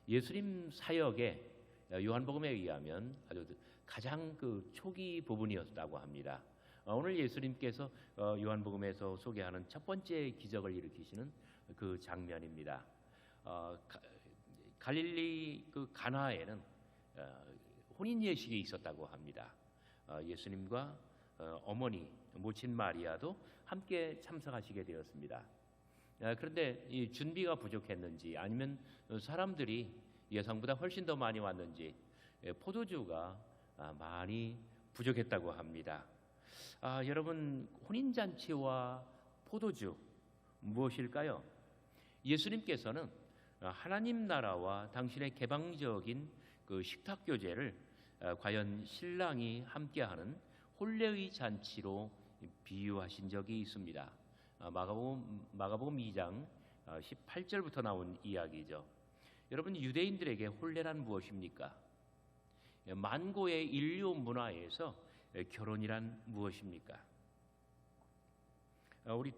예수님 사역의 요한복음에 의하면 아주 가장 그 초기 부분이었다고 합니다. 오늘 예수님께서 요한복음에서 소개하는 첫 번째 기적을 일으키시는 그 장면입니다. 갈릴리 그 가나에는 혼인 예식이 있었다고 합니다. 예수님과 어머니 모친 마리아도 함께 참석하시게 되었습니다. 그런데 이 준비가 부족했는지 아니면 사람들이 예상보다 훨씬 더 많이 왔는지 포도주가 많이 부족했다고 합니다. 여러분, 혼인잔치와 포도주 무엇일까요? 예수님께서는 하나님 나라와 당신의 개방적인 그 식탁 교제를 과연 신랑이 함께하는 혼례의 잔치로 비유하신 적이 있습니다. 마가복음 2장 18절부터 나온 이야기죠. 여러분, 유대인들에게 혼례란 무엇입니까? 만고의 인류 문화에서 결혼이란 무엇입니까? 우리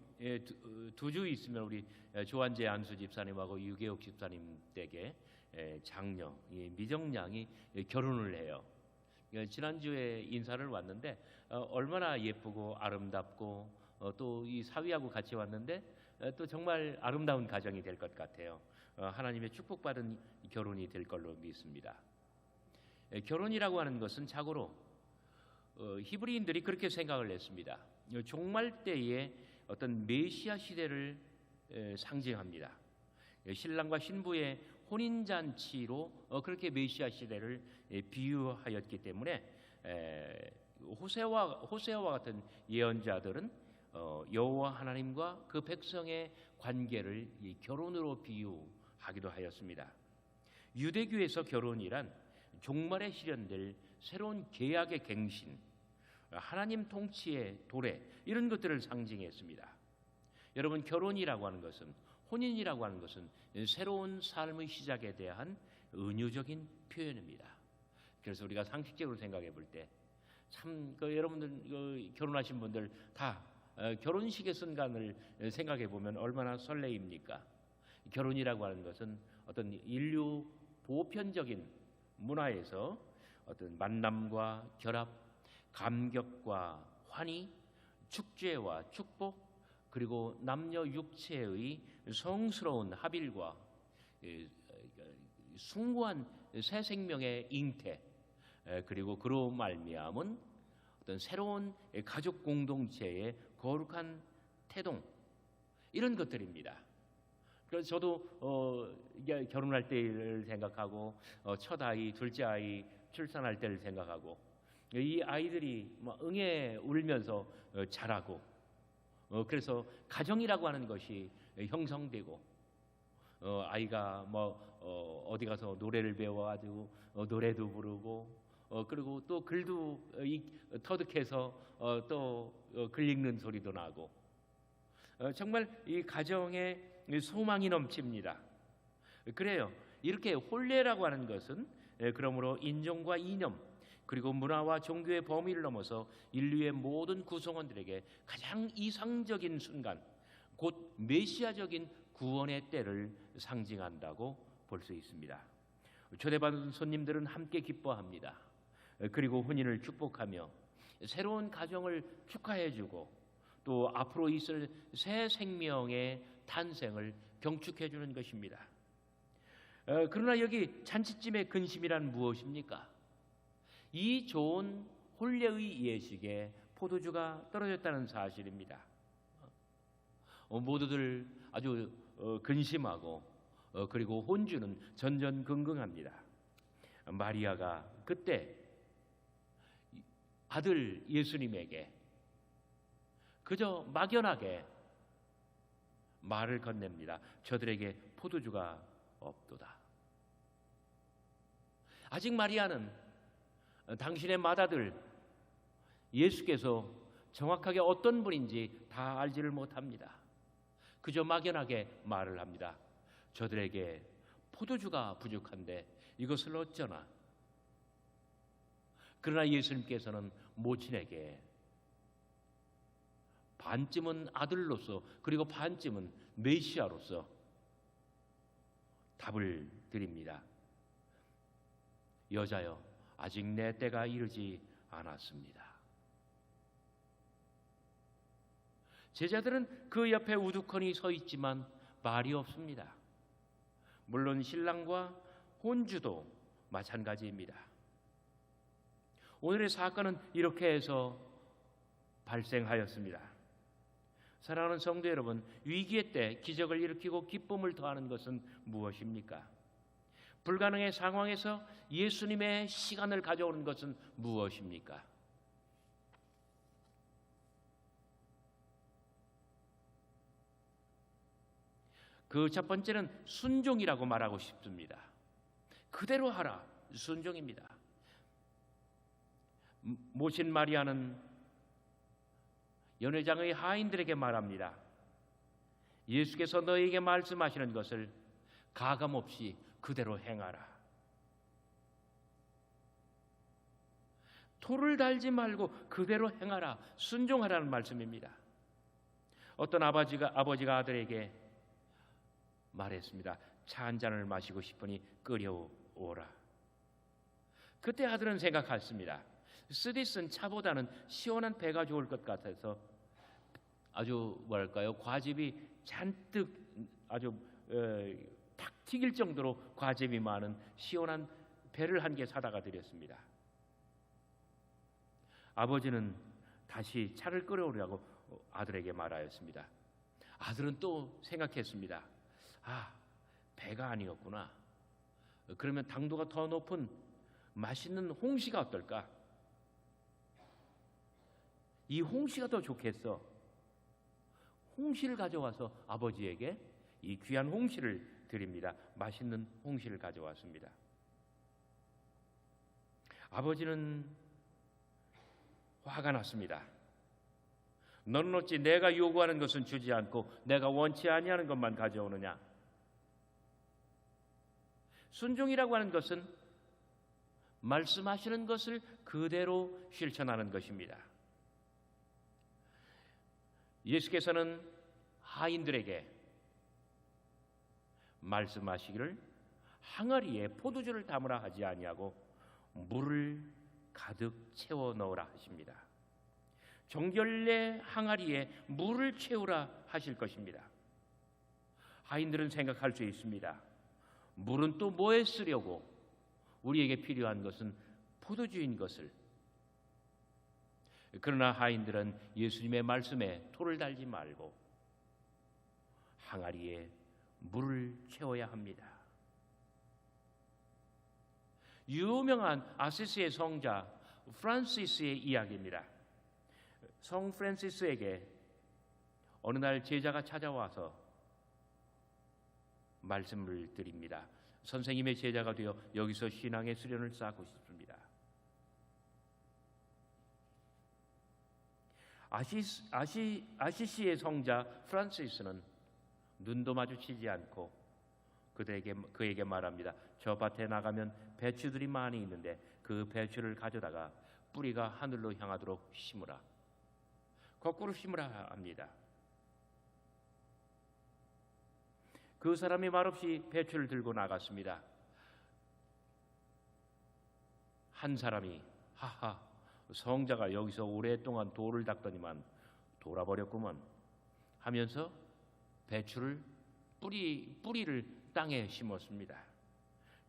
두 주 있으면 우리 조한재 안수 집사님하고 유계옥 집사님 댁에 장녀 미정양이 결혼을 해요. 지난주에 인사를 왔는데 얼마나 예쁘고 아름답고 또 이 사위하고 같이 왔는데 또 정말 아름다운 가정이 될 것 같아요. 하나님의 축복받은 결혼이 될 걸로 믿습니다. 결혼이라고 하는 것은 자고로 히브리인들이 그렇게 생각을 했습니다. 종말 때의 어떤 메시아 시대를 상징합니다. 신랑과 신부의 혼인잔치로 그렇게 메시아 시대를 비유하였기 때문에 호세아와 같은 예언자들은 여호와 하나님과 그 백성의 관계를 결혼으로 비유하기도 하였습니다. 유대교에서 결혼이란 종말에 실현될 새로운 계약의 갱신, 하나님 통치의 도래, 이런 것들을 상징했습니다. 여러분, 결혼이라고 하는 것은, 혼인이라고 하는 것은 새로운 삶의 시작에 대한 은유적인 표현입니다. 그래서 우리가 상식적으로 생각해 볼 때 참 여러분들 결혼하신 분들 다 결혼식의 순간을 생각해 보면 얼마나 설레입니까? 결혼이라고 하는 것은 어떤 인류 보편적인 문화에서 어떤 만남과 결합, 감격과 환희, 축제와 축복, 그리고 남녀 육체의 성스러운 합일과 숭고한 새 생명의 잉태, 그리고 그로 말미암은 어떤 새로운 가족 공동체의 거룩한 태동, 이런 것들입니다. 그래서 저도 결혼할 때를 생각하고 첫 아이, 둘째 아이 출산할 때를 생각하고 이 아이들이 응애 울면서 자라고 그래서 가정이라고 하는 것이 형성되고 아이가 어디 가서 노래를 배워가지고 노래도 부르고 그리고 또 글도 터득해서 또 글 읽는 소리도 나고 정말 이 가정에 소망이 넘칩니다. 그래요. 이렇게 혼례라고 하는 것은 그러므로 인종과 이념 그리고 문화와 종교의 범위를 넘어서 인류의 모든 구성원들에게 가장 이상적인 순간, 곧 메시아적인 구원의 때를 상징한다고 볼 수 있습니다. 초대받은 손님들은 함께 기뻐합니다. 그리고 혼인을 축복하며 새로운 가정을 축하해주고 또 앞으로 있을 새 생명의 탄생을 경축해 주는 것입니다. 그러나 여기 잔치찜의 근심이란 무엇입니까? 이 좋은 혼례의 예식에 포도주가 떨어졌다는 사실입니다. 모두들 아주 근심하고 그리고 혼주는 전전긍긍합니다. 마리아가 그때 아들 예수님에게 그저 막연하게 말을 건넵니다. 저들에게 포도주가 없도다. 아직 마리아는 당신의 맏아들 예수께서 정확하게 어떤 분인지 다 알지를 못합니다. 그저 막연하게 말을 합니다. 저들에게 포도주가 부족한데 이것을 어쩌나. 그러나 예수님께서는 모친에게 반쯤은 아들로서 그리고 반쯤은 메시아로서 답을 드립니다. 여자여 아직 내 때가 이르지 않았습니다. 제자들은 그 옆에 우두커니 서 있지만 말이 없습니다. 물론 신랑과 혼주도 마찬가지입니다. 오늘의 사건은 이렇게 해서 발생하였습니다. 사랑하는 성도 여러분, 위기의 때 기적을 일으키고 기쁨을 더하는 것은 무엇입니까? 불가능의 상황에서 예수님의 시간을 가져오는 것은 무엇입니까? 그 첫 번째는 순종이라고 말하고 싶습니다. 그대로 하라, 순종입니다. 모신 마리아는 연회장의 하인들에게 말합니다. 예수께서 너에게 말씀하시는 것을 가감없이 그대로 행하라. 토를 달지 말고 그대로 행하라, 순종하라는 말씀입니다. 어떤 아버지가 아들에게 말했습니다. 차 한 잔을 마시고 싶으니 끓여오라. 그때 아들은 생각했습니다. 쓰디쓴 차보다는 시원한 배가 좋을 것 같아서 아주 과즙이 잔뜩 아주 탁 튀길 정도로 과즙이 많은 시원한 배를 한 개 사다가 드렸습니다. 아버지는 다시 차를 끓여오라고 아들에게 말하였습니다. 아들은 또 생각했습니다. 배가 아니었구나. 그러면 당도가 더 높은 맛있는 홍시가 어떨까? 이 홍시가 더 좋겠어. 홍시를 가져와서 아버지에게 이 귀한 홍시를 드립니다. 맛있는 홍시를 가져왔습니다. 아버지는 화가 났습니다. 너는 어찌 내가 요구하는 것은 주지 않고 내가 원치 아니하는 것만 가져오느냐? 순종이라고 하는 것은 말씀하시는 것을 그대로 실천하는 것입니다. 예수께서는 하인들에게 말씀하시기를 항아리에 포도주를 담으라 하지 아니하고 물을 가득 채워 넣으라 하십니다. 정결례 항아리에 물을 채우라 하실 것입니다. 하인들은 생각할 수 있습니다. 물은 또 뭐에 쓰려고? 우리에게 필요한 것은 포도주인 것을. 그러나 하인들은 예수님의 말씀에 토를 달지 말고 항아리에 물을 채워야 합니다. 유명한 아시시의 성자 프란시스의 이야기입니다. 성 프란시스에게 어느 날 제자가 찾아와서 말씀을 드립니다. 선생님의 제자가 되어 여기서 신앙의 수련을 쌓고 싶습니다. 아시시의 성자 프란시스는 눈도 마주치지 않고 그에게 말합니다. 저 밭에 나가면 배추들이 많이 있는데 그 배추를 가져다가 뿌리가 하늘로 향하도록 심으라. 거꾸로 심으라 합니다. 그 사람이 말없이 배추를 들고 나갔습니다. 한 사람이 성자가 여기서 오랫동안 돌을 닦더니만 돌아버렸구먼 하면서 배추를 뿌리를 땅에 심었습니다.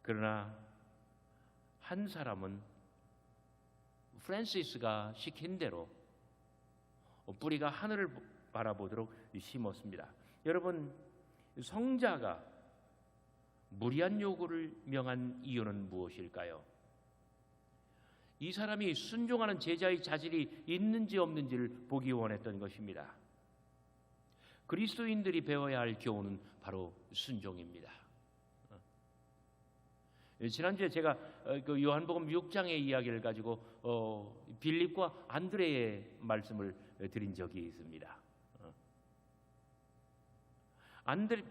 그러나 한 사람은 프란시스가 시킨 대로 뿌리가 하늘을 바라보도록 심었습니다. 여러분, 성자가 무리한 요구를 명한 이유는 무엇일까요? 이 사람이 순종하는 제자의 자질이 있는지 없는지를 보기 원했던 것입니다. 그리스도인들이 배워야 할 교훈은 바로 순종입니다. 지난주에 제가 요한복음 6장의 이야기를 가지고 빌립과 안드레의 말씀을 드린 적이 있습니다.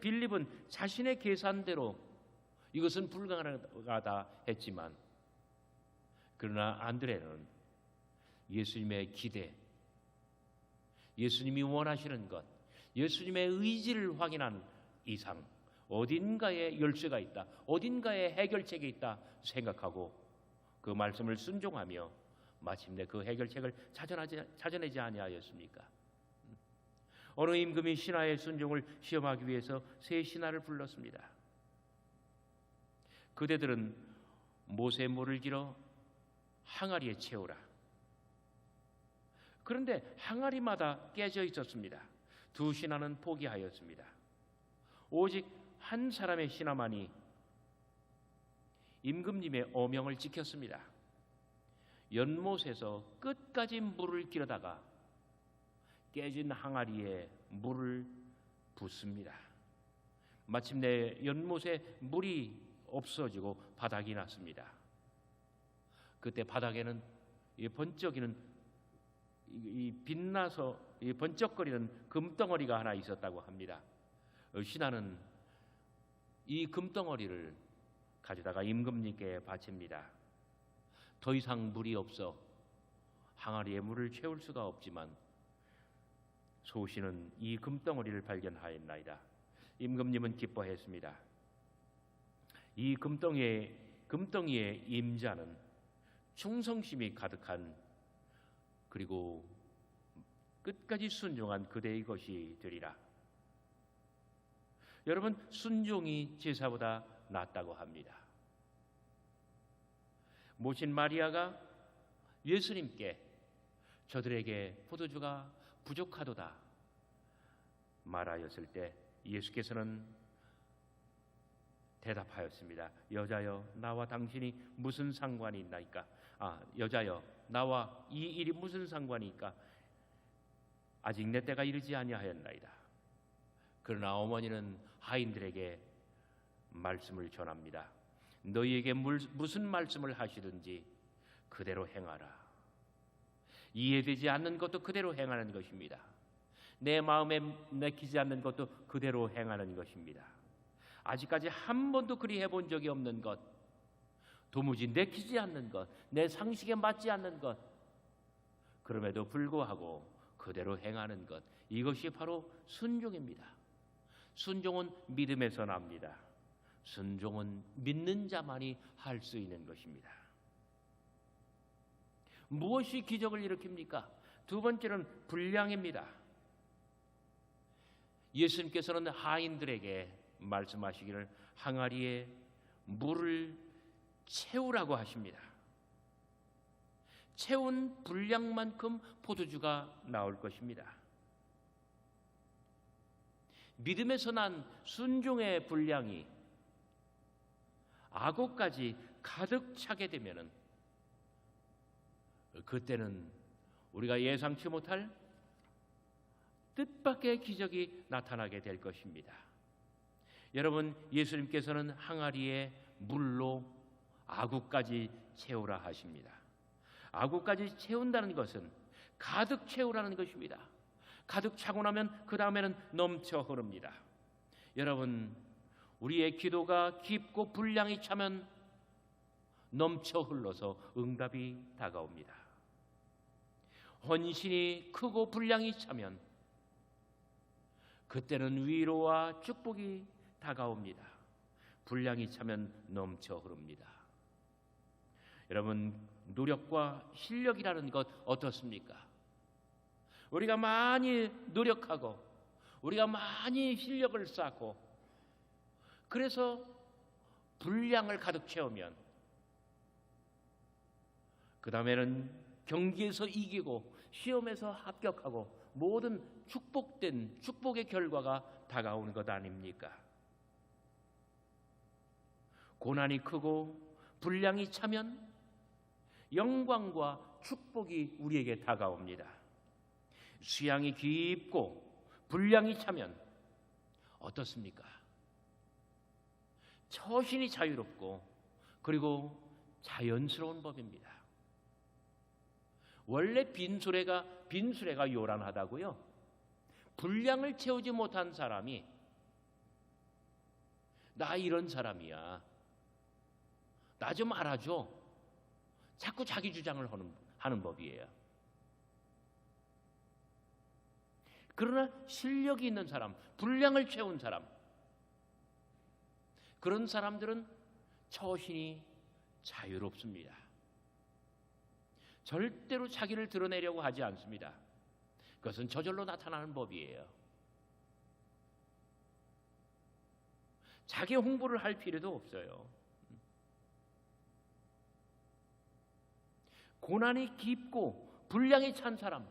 빌립은 자신의 계산대로 이것은 불가능하다 했지만, 그러나 안드레는 예수님의 기대, 예수님이 원하시는 것, 예수님의 의지를 확인한 이상 어딘가에 열쇠가 있다, 어딘가에 해결책이 있다 생각하고 그 말씀을 순종하며 마침내 그 해결책을 찾아내지 아니하였습니까? 어느 임금이 신하의 순종을 시험하기 위해서 세 신하를 불렀습니다. 그대들은 못에 물을 길어 항아리에 채우라. 그런데 항아리마다 깨져 있었습니다. 두 신하는 포기하였습니다. 오직 한 사람의 신하만이 임금님의 어명을 지켰습니다. 연못에서 끝까지 물을 길어다가 깨진 항아리에 물을 붓습니다. 마침내 연못에 물이 없어지고 바닥이 났습니다. 그때 바닥에는 번쩍이는 빛나서 번쩍거리는 금덩어리가 하나 있었다고 합니다. 신하는 이 금덩어리를 가져다가 임금님께 바칩니다. 더 이상 물이 없어 항아리에 물을 채울 수가 없지만 소신은 이 금덩어리를 발견하였나이다. 임금님은 기뻐했습니다. 이 금덩이의 임자는 충성심이 가득한 그리고 끝까지 순종한 그대의 것이 되리라. 여러분, 순종이 제사보다 낫다고 합니다. 모신 마리아가 예수님께 저들에게 포도주가 부족하도다 말하였을 때 예수께서는 대답하였습니다. 여자여, 나와 당신이 무슨 상관이 있나이까? 여자여, 나와 이 일이 무슨 상관이니까? 아직 내 때가 이르지 아니하였나이다. 그러나 어머니는 하인들에게 말씀을 전합니다. 너희에게 무슨 말씀을 하시든지 그대로 행하라. 이해되지 않는 것도 그대로 행하는 것입니다. 내 마음에 내키지 않는 것도 그대로 행하는 것입니다. 아직까지 한 번도 그리 해본 적이 없는 것, 도무지 내키지 않는 것, 내 상식에 맞지 않는 것, 그럼에도 불구하고 그대로 행하는 것, 이것이 바로 순종입니다. 순종은 믿음에서 납니다. 순종은 믿는 자만이 할 수 있는 것입니다. 무엇이 기적을 일으킵니까? 두 번째는 분량입니다. 예수님께서는 하인들에게 말씀하시기를 항아리에 물을 채우라고 하십니다. 채운 분량만큼 포도주가 나올 것입니다. 믿음에서 난 순종의 분량이 악어까지 가득 차게 되면은 그때는 우리가 예상치 못할 뜻밖의 기적이 나타나게 될 것입니다. 여러분, 예수님께서는 항아리에 물로 아구까지 채우라 하십니다. 아구까지 채운다는 것은 가득 채우라는 것입니다. 가득 차고 나면 그 다음에는 넘쳐 흐릅니다. 여러분, 우리의 기도가 깊고 분량이 차면 넘쳐 흘러서 응답이 다가옵니다. 헌신이 크고 분량이 차면 그때는 위로와 축복이 다가옵니다. 분량이 차면 넘쳐 흐릅니다. 여러분, 노력과 실력이라는 것 어떻습니까? 우리가 많이 노력하고 우리가 많이 실력을 쌓고 그래서 분량을 가득 채우면 그 다음에는 경기에서 이기고 시험에서 합격하고 모든 축복의 결과가 다가오는 것 아닙니까? 고난이 크고 분량이 차면 영광과 축복이 우리에게 다가옵니다. 수양이 깊고 분량이 차면 어떻습니까? 처신이 자유롭고 그리고 자연스러운 법입니다. 원래 빈수레가 요란하다고요? 분량을 채우지 못한 사람이 나 이런 사람이야, 나 좀 알아줘, 자꾸 자기 주장을 하는 법이에요. 그러나 실력이 있는 사람, 분량을 채운 사람, 그런 사람들은 처신이 자유롭습니다. 절대로 자기를 드러내려고 하지 않습니다. 그것은 저절로 나타나는 법이에요. 자기 홍보를 할 필요도 없어요. 고난이 깊고 분량이 찬 사람,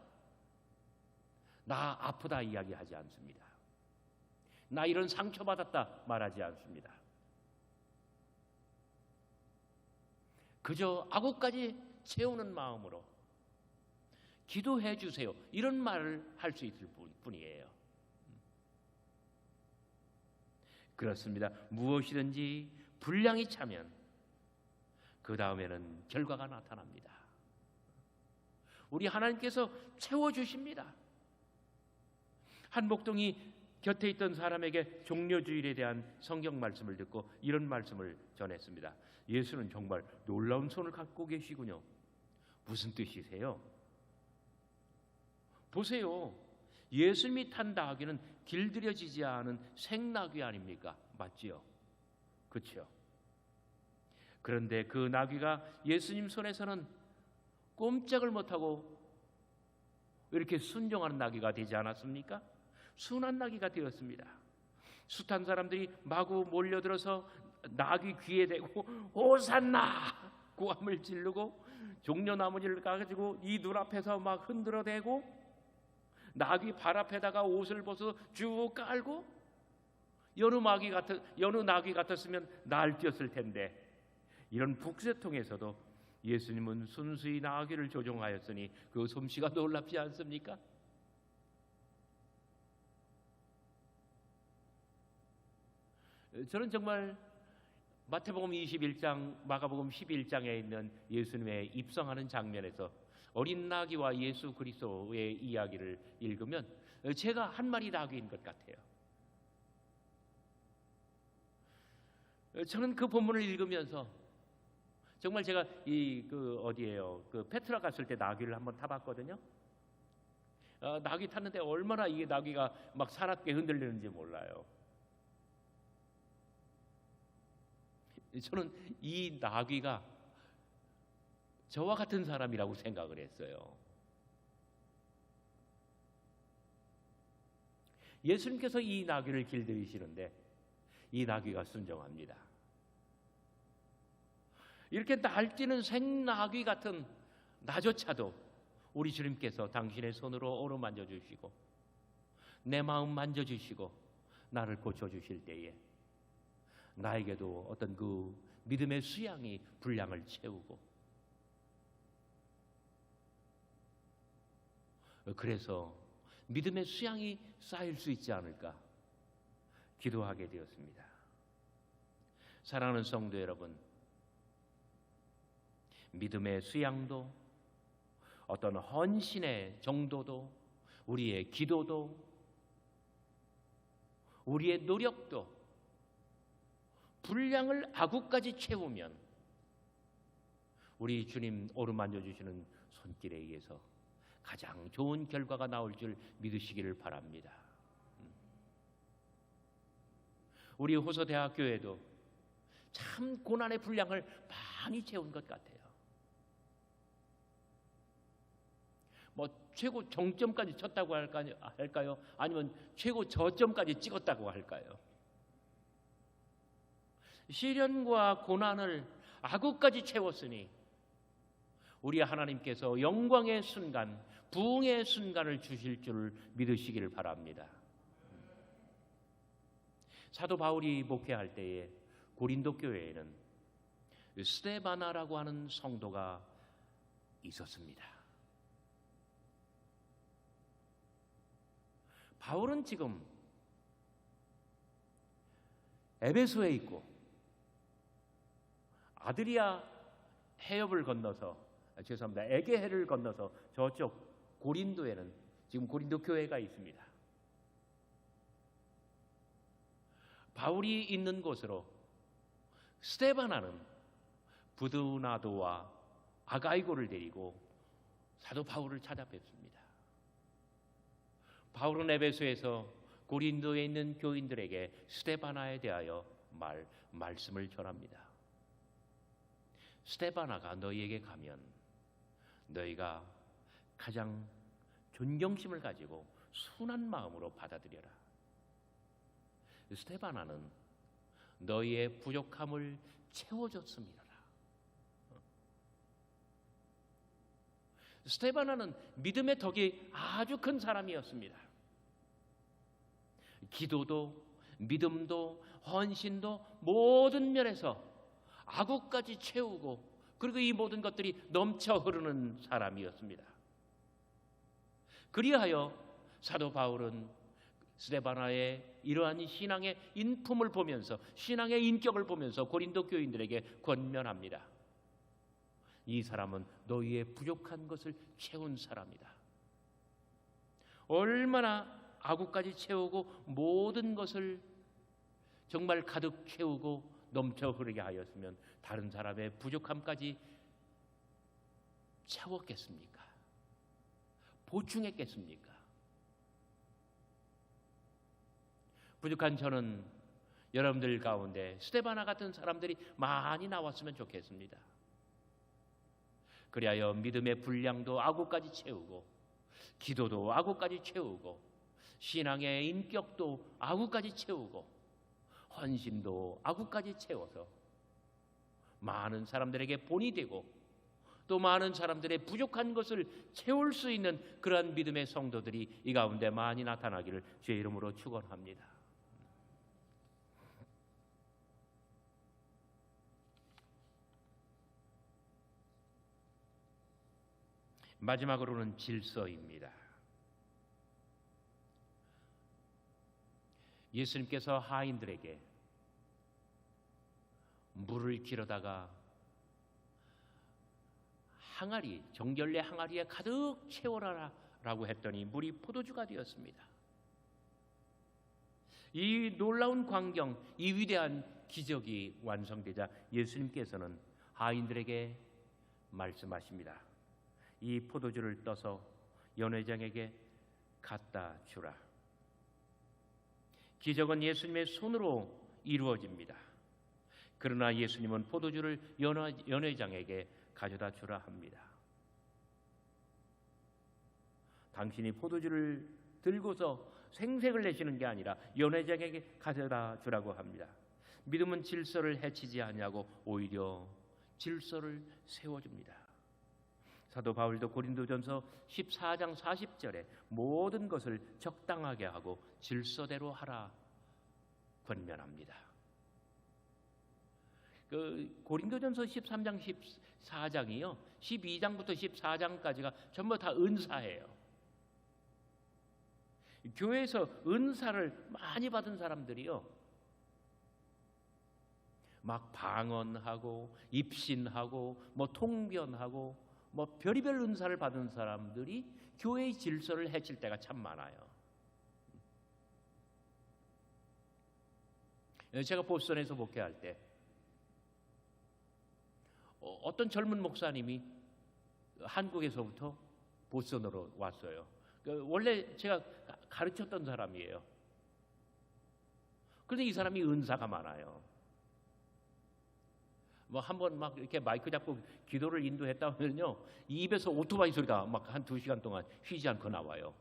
나 아프다 이야기하지 않습니다. 나 이런 상처받았다 말하지 않습니다. 그저 악어까지 채우는 마음으로 기도해 주세요, 이런 말을 할 수 있을 뿐이에요. 그렇습니다. 무엇이든지 분량이 차면 그 다음에는 결과가 나타납니다. 우리 하나님께서 채워주십니다. 한 목동이 곁에 있던 사람에게 종려주일에 대한 성경 말씀을 듣고 이런 말씀을 전했습니다. 예수는 정말 놀라운 손을 갖고 계시군요. 무슨 뜻이세요? 보세요. 예수님이 탄 나귀는 길들여지지 않은 생나귀 아닙니까? 맞지요? 그렇죠? 그런데 그 나귀가 예수님 손에서는 꼼짝을 못하고 이렇게 순종하는 나귀가 되지 않았습니까? 순한 나귀가 되었습니다. 숱한 사람들이 마구 몰려들어서 나귀 귀에 대고 호산나 고함을 지르고 종려나무를 가지고 이 눈앞에서 막 흔들어대고 나귀 발 앞에다가 옷을 벗어 쭉 깔고 여느 나귀 같았으면 날뛰었을 텐데, 이런 북새통에서도 예수님은 순수히 나귀를 조종하였으니 그 솜씨가 놀랍지 않습니까? 저는 정말 마태복음 21장, 마가복음 11장에 있는 예수님의 입성하는 장면에서 어린 나귀와 예수 그리스도의 이야기를 읽으면 제가 한 마리 나귀인 것 같아요. 저는 그 본문을 읽으면서 정말 제가 그 페트라 갔을 때 나귀를 한번 타봤거든요. 나귀 탔는데 얼마나 이게 나귀가 막 사납게 흔들리는지 몰라요. 저는 이 나귀가 저와 같은 사람이라고 생각을 했어요. 예수님께서 이 나귀를 길들이시는데 이 나귀가 순종합니다. 이렇게 날뛰는 생나귀 같은 나조차도 우리 주님께서 당신의 손으로 어루만져 주시고 내 마음 만져주시고 나를 고쳐주실 때에 나에게도 어떤 그 믿음의 수양이 분량을 채우고, 그래서 믿음의 수양이 쌓일 수 있지 않을까 기도하게 되었습니다. 사랑하는 성도 여러분, 믿음의 수양도, 어떤 헌신의 정도도, 우리의 기도도, 우리의 노력도 분량을 아구까지 채우면 우리 주님 오르만져 주시는 손길에 의해서 가장 좋은 결과가 나올 줄 믿으시기를 바랍니다. 우리 호서대학교에도 참 고난의 분량을 많이 채운 것 같아요. 뭐 최고 정점까지 쳤다고 할까요? 아니면 최고 저점까지 찍었다고 할까요? 시련과 고난을 아구까지 채웠으니 우리 하나님께서 영광의 순간, 부흥의 순간을 주실 줄 믿으시기를 바랍니다. 사도 바울이 목회할 때에 고린도 교회에는 스데바나라고 하는 성도가 있었습니다. 바울은 지금 에베소에 있고 아드리아 해협을 건너서 에게해를 건너서 저쪽 고린도에는 지금 고린도 교회가 있습니다. 바울이 있는 곳으로 스데바나는 부드나도와 아가이고를 데리고 사도 바울을 찾아뵙습니다. 바울은 에베소에서 고린도에 있는 교인들에게 스데바나에 대하여 말씀을 전합니다. 스데바나가 너희에게 가면 너희가 가장 존경심을 가지고 순한 마음으로 받아들여라. 스데바나는 너희의 부족함을 채워줬습니다. 스데바나는 믿음의 덕이 아주 큰 사람이었습니다. 기도도 믿음도 헌신도 모든 면에서 아구까지 채우고, 그리고 이 모든 것들이 넘쳐 흐르는 사람이었습니다. 그리하여 사도 바울은 스데바나의 이러한 신앙의 인품을 보면서, 신앙의 인격을 보면서 고린도 교인들에게 권면합니다. 이 사람은 너희의 부족한 것을 채운 사람이다. 얼마나 아구까지 채우고 모든 것을 정말 가득 채우고 넘쳐 흐르게 하였으면 다른 사람의 부족함까지 채웠겠습니까? 보충했겠습니까? 부족한 저는 여러분들 가운데 스데바나 같은 사람들이 많이 나왔으면 좋겠습니다. 그리하여 믿음의 분량도 아구까지 채우고, 기도도 아구까지 채우고, 신앙의 인격도 아구까지 채우고, 헌신도 아구까지 채워서 많은 사람들에게 본이 되고, 또 많은 사람들의 부족한 것을 채울 수 있는 그러한 믿음의 성도들이 이 가운데 많이 나타나기를 주의 이름으로 축원합니다. 마지막으로는 질서입니다. 예수님께서 하인들에게 물을 길어다가 항아리, 정결례 항아리에 가득 채워라라고 했더니 물이 포도주가 되었습니다. 이 놀라운 광경, 이 위대한 기적이 완성되자 예수님께서는 하인들에게 말씀하십니다. 이 포도주를 떠서 연회장에게 갖다 주라. 기적은 예수님의 손으로 이루어집니다. 그러나 예수님은 포도주를 연회장에게 가져다 주라 합니다. 당신이 포도주를 들고서 생색을 내시는 게 아니라 연회장에게 가져다 주라고 합니다. 믿음은 질서를 해치지 않냐고 오히려 질서를 세워줍니다. 사도 바울도 고린도전서 14장 40절에 모든 것을 적당하게 하고 질서대로 하라 권면합니다. 그 고린도전서 13장 14장이요 12장부터 14장까지가 전부 다 은사예요. 교회에서 은사를 많이 받은 사람들이요 막 방언하고 입신하고 뭐 통변하고 뭐 별의별 은사를 받은 사람들이 교회의 질서를 해칠 때가 참 많아요. 제가 보스턴에서 목회할 때 어떤 젊은 목사님이 한국에서부터 보스턴으로 왔어요. 원래 제가 가르쳤던 사람이에요. 그런데 이 사람이 은사가 많아요. 뭐 한번 막 이렇게 마이크 잡고 기도를 인도했다면요 입에서 오토바이 소리가 막 한 2시간 동안 쉬지 않고 나와요.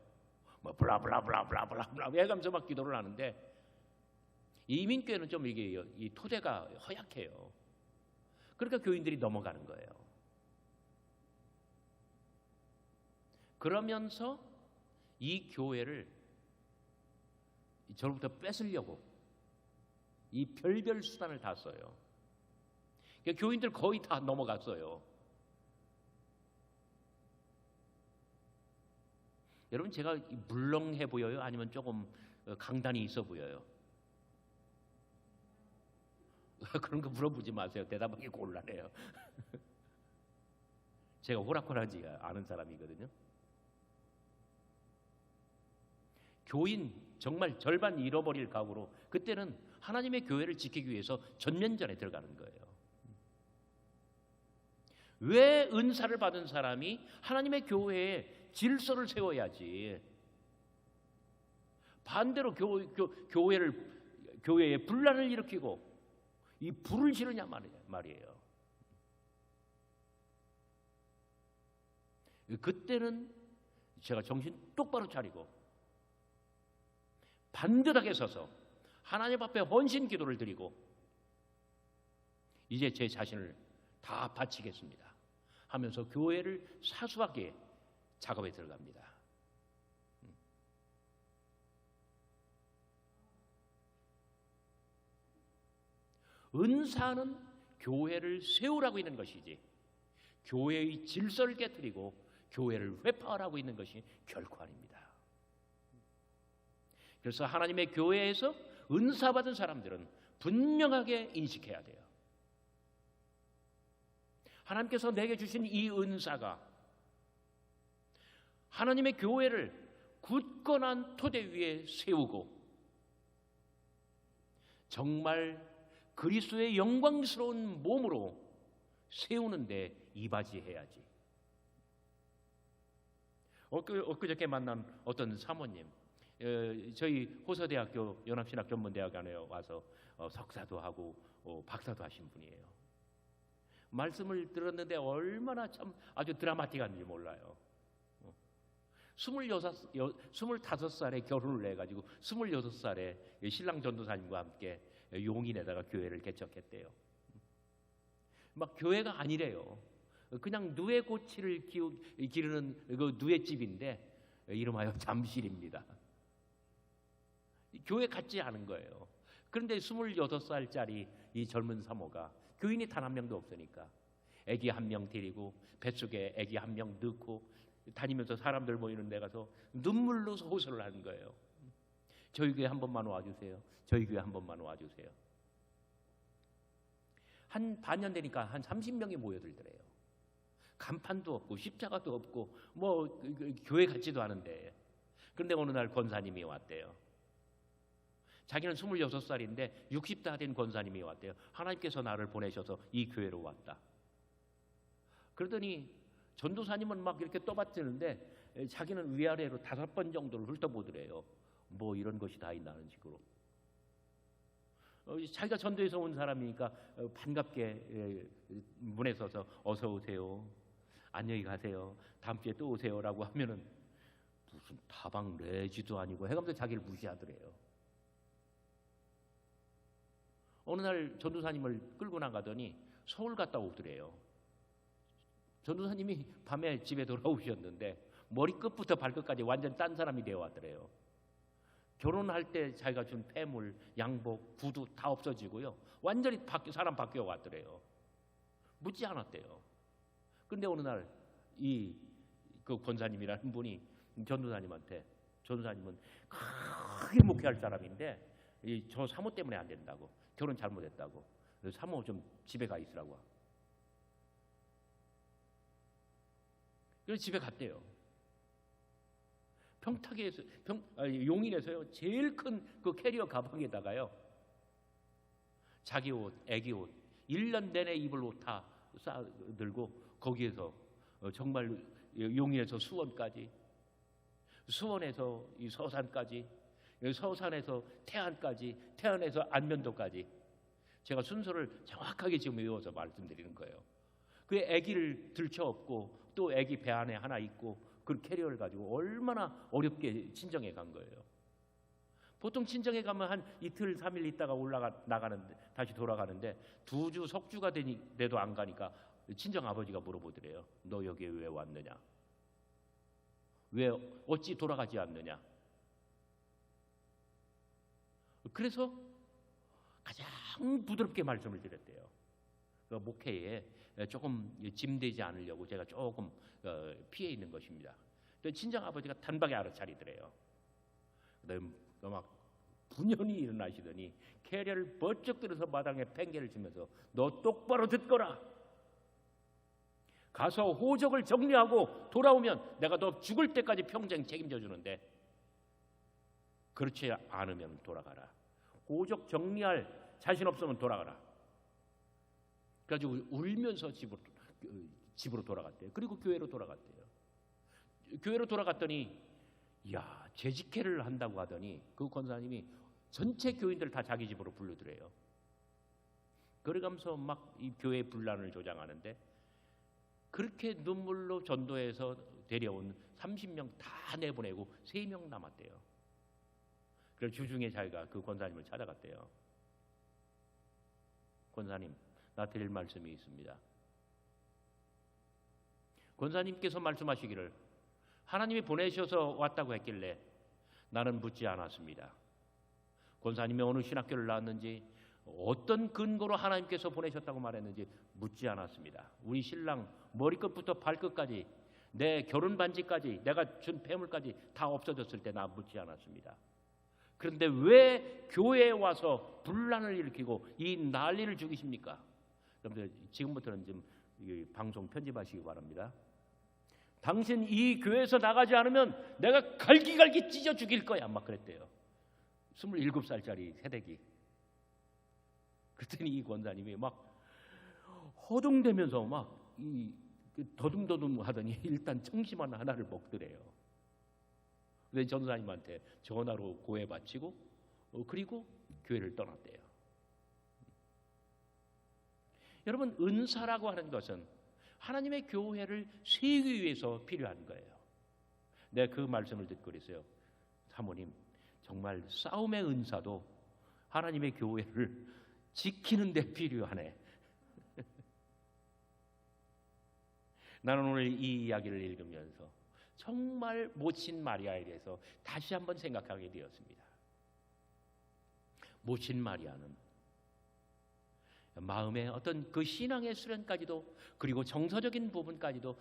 뭐 블라블라블라블라블라 해가면서 막 기도를 하는데 이민교회는 좀 이게 이 토대가 허약해요. 그러니까 교인들이 넘어가는 거예요. 그러면서 이 교회를 저로부터 뺏으려고 이 별별 수단을 다 써요. 그러니까 교인들 거의 다 넘어갔어요. 여러분 제가 물렁해 보여요? 아니면 조금 강단이 있어 보여요? 그런 거 물어보지 마세요. 대답하기 곤란해요. 제가 호락호락하지 않은 사람이거든요. 교인 정말 절반 잃어버릴 각오로 그때는 하나님의 교회를 지키기 위해서 전면전에 들어가는 거예요. 왜 은사를 받은 사람이 하나님의 교회에 질서를 세워야지 반대로 교회에 분란을 일으키고 이 불을 지르냐 말이에요. 그때는 제가 정신 똑바로 차리고 반듯하게 서서 하나님 앞에 헌신 기도를 드리고 이제 제 자신을 다 바치겠습니다 하면서 교회를 사수하게 작업에 들어갑니다. 은사는 교회를 세우라고 있는 것이지 교회의 질서를 깨뜨리고 교회를 회파하라고 있는 것이 결코 아닙니다. 그래서 하나님의 교회에서 은사 받은 사람들은 분명하게 인식해야 돼요. 하나님께서 내게 주신 이 은사가 하나님의 교회를 굳건한 토대 위에 세우고 정말 그리스도의 영광스러운 몸으로 세우는데 이바지해야지. 엊그저께 만난 어떤 사모님, 저희 호서대학교 연합신학전문대학원에 와서 석사도 하고 박사도 하신 분이에요. 말씀을 들었는데 얼마나 참 아주 드라마틱한지 몰라요. 25살에 결혼을 해가지고 26살에 신랑 전도사님과 함께 용인에다가 교회를 개척했대요. 막 교회가 아니래요. 그냥 누에고치를 기르는 그 누에집인데 이름하여 잠실입니다. 교회 같지 않은 거예요. 그런데 26살짜리 이 젊은 사모가 교인이 단 한 명도 없으니까 아기 한 명 데리고 뱃속에 아기 한 명 넣고 다니면서 사람들 모이는 데 가서 눈물로 호소를 하는 거예요. 저희 교회 한 번만 와주세요. 저희 교회 한 번만 와주세요. 한 반년 되니까 한 30명이 모여들더래요. 간판도 없고 십자가도 없고 뭐 교회 같지도 않은데. 그런데 어느 날 권사님이 왔대요. 자기는 26살인데 60다 된 권사님이 왔대요. 하나님께서 나를 보내셔서 이 교회로 왔다. 그러더니 전도사님은 막 이렇게 떠받드는데 자기는 위아래로 5번 정도를 훑어보더래요. 뭐 이런 것이 다 있나는 식으로. 자기가 전도에서 온 사람이니까 반갑게 문에 서서 어서 오세요. 안녕히 가세요. 다음 주에 또 오세요라고 하면은 무슨 다방 레지도 아니고 해가면서 자기를 무시하더래요. 어느 날 전도사님을 끌고 나가더니 서울 갔다 오더래요. 전도사님이 밤에 집에 돌아오셨는데 머리끝부터 발끝까지 완전 딴 사람이 되어 왔더래요. 결혼할 때 자기가 준 폐물, 양복, 구두 다 없어지고요. 완전히 사람 바뀌어 왔더래요. 묻지 않았대요. 그런데 어느 날 그 권사님이라는 분이 전도사님은 크게 목회할 사람인데 저 사모 때문에 안 된다고. 결혼 잘못했다고. 사모 좀 집에 가 있으라고. 그래서 집에 갔대요. 평택에서 용인에서요 제일 큰 그 캐리어 가방에다가요 자기 옷, 애기 옷 1년 내내 입을 옷 다 들고 거기에서 정말 용인에서 수원까지, 수원에서 이 서산까지, 서산에서 태안까지, 태안에서 안면도까지 제가 순서를 정확하게 지금 외워서 말씀드리는 거예요. 그 아기를 들쳐업고 또 아기 배 안에 하나 있고 그 캐리어를 가지고 얼마나 어렵게 친정에 간 거예요. 보통 친정에 가면 한 이틀 3일 있다가 나가는데 다시 돌아가는데 2주 석주가 돼도 안 가니까 친정 아버지가 물어보더래요. 너 여기에 왜 왔느냐? 왜 어찌 돌아가지 않느냐? 그래서 가장 부드럽게 말씀을 드렸대요. 그 목회에 조금 짐되지 않으려고 제가 조금 피해 있는 것입니다. 또 친정 아버지가 단박에 알아차리더래요. 그다음에 막 분연히 일어나시더니 캐리어를 번쩍 들어서 마당에 팽개를 치면서 너 똑바로 듣거라. 가서 호적을 정리하고 돌아오면 내가 너 죽을 때까지 평생 책임져 주는데 그렇지 않으면 돌아가라. 호적 정리할 자신 없으면 돌아가라. 그래가지고 울면서 집으로 돌아갔대요. 그리고 교회로 돌아갔대요. 교회로 돌아갔더니 야 재직회를 한다고 하더니 그 권사님이 전체 교인들 다 자기 집으로 불러들여요. 그러면서 막 이 교회 분란을 조장하는데 그렇게 눈물로 전도해서 데려온 30명 다 내보내고 3명 남았대요. 그래서 주중에 자기가 그 권사님을 찾아갔대요. 권사님, 나 드릴 말씀이 있습니다. 권사님께서 말씀하시기를 하나님이 보내셔서 왔다고 했길래 나는 묻지 않았습니다. 권사님이 어느 신학교를 나왔는지, 어떤 근거로 하나님께서 보내셨다고 말했는지 묻지 않았습니다. 우리 신랑 머리끝부터 발끝까지, 내 결혼 반지까지, 내가 준 폐물까지 다 없어졌을 때 나 묻지 않았습니다. 그런데 왜 교회에 와서 분란을 일으키고 이 난리를 죽이십니까? 여러분들 지금부터는 좀 방송 편집하시기 바랍니다. 당신 이 교회에서 나가지 않으면 내가 갈기갈기 찢어 죽일 거야, 막 그랬대요. 27살짜리 새내기. 그랬더니 이 권사님이 막 허둥대면서 막 더듬더듬 하더니 일단 청심환 하나를 먹더래요. 근데 전사님한테 전화로 고해 바치고 그리고 교회를 떠났대요. 여러분, 은사라고 하는 것은 하나님의 교회를 세우기 위해서 필요한 거예요. 내가 그 말씀을 듣고 그랬어요. 사모님, 정말 싸움의 은사도 하나님의 교회를 지키는 데 필요하네. 나는 오늘 이 이야기를 읽으면서 정말 모친 마리아에 대해서 다시 한번 생각하게 되었습니다. 모친 마리아는 마음의 어떤 그 신앙의 수련까지도, 그리고 정서적인 부분까지도,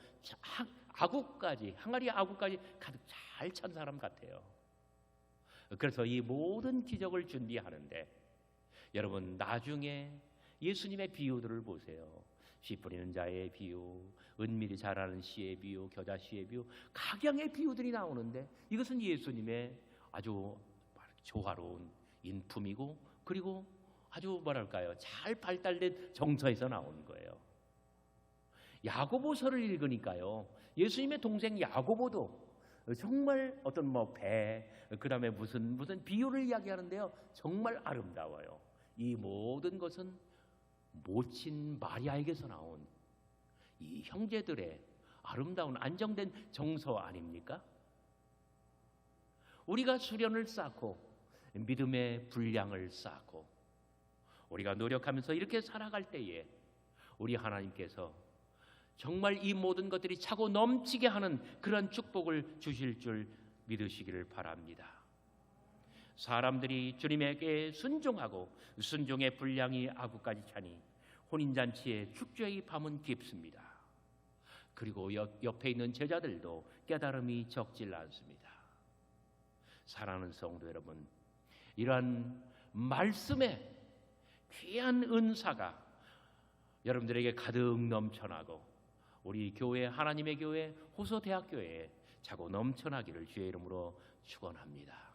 아구까지, 항아리 아구까지 가득 잘 찬 사람 같아요. 그래서 이 모든 기적을 준비하는데, 여러분 나중에 예수님의 비유들을 보세요. 씨 뿌리는 자의 비유, 은밀히 자라는 씨의 비유, 겨자 씨의 비유, 각양의 비유들이 나오는데, 이것은 예수님의 아주 조화로운 인품이고, 그리고 아주 뭐랄까요, 잘 발달된 정서에서 나오는 거예요. 야고보서를 읽으니까요, 예수님의 동생 야고보도 정말 어떤 배, 그다음에 무슨 비유를 이야기하는데요, 정말 아름다워요. 이 모든 것은 모친 마리아에게서 나온 이 형제들의 아름다운 안정된 정서 아닙니까? 우리가 수련을 쌓고 믿음의 분량을 쌓고 우리가 노력하면서 이렇게 살아갈 때에 우리 하나님께서 정말 이 모든 것들이 차고 넘치게 하는 그런 축복을 주실 줄 믿으시기를 바랍니다. 사람들이 주님에게 순종하고 순종의 분량이 아구까지 차니 혼인잔치의 축제의 밤은 깊습니다. 그리고 옆에 있는 제자들도 깨달음이 적질 않습니다. 사랑하는 성도 여러분, 이러한 말씀의 귀한 은사가 여러분들에게 가득 넘쳐나고 우리 교회, 하나님의 교회, 호소대학교에 차고 넘쳐나기를 주의 이름으로 축원합니다.